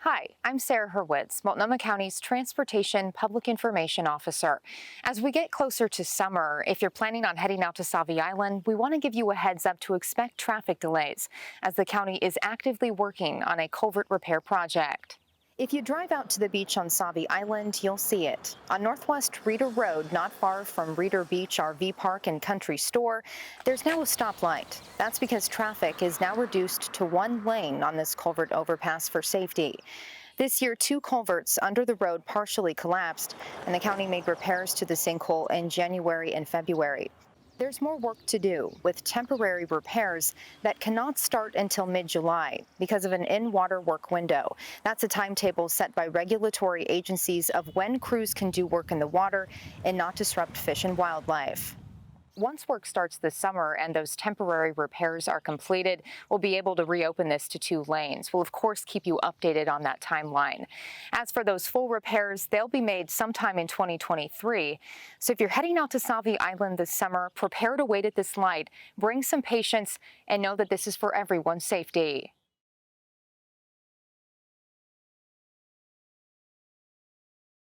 Hi, I'm Sarah Hurwitz, Multnomah County's Transportation Public Information Officer. As we get closer to summer, if you're planning on heading out to Sauvie Island, we want to give you a heads up to expect traffic delays, as the county is actively working on a culvert repair project. If you drive out to the beach on Sauvie Island, you'll see it. On Northwest Reeder Road, not far from Reeder Beach RV Park and Country Store, there's now a stoplight. That's because traffic is now reduced to one lane on this culvert overpass for safety. This year, two culverts under the road partially collapsed, and the county made repairs to the sinkhole in January and February. There's more work to do with temporary repairs that cannot start until mid-July because of an in-water work window. That's a timetable set by regulatory agencies of when crews can do work in the water and not disrupt fish and wildlife. Once work starts this summer and those temporary repairs are completed, we'll be able to reopen this to two lanes. We'll, of course, keep you updated on that timeline. As for those full repairs, they'll be made sometime in 2023. So if you're heading out to Sauvie Island this summer, prepare to wait at this light, bring some patience, and know that this is for everyone's safety.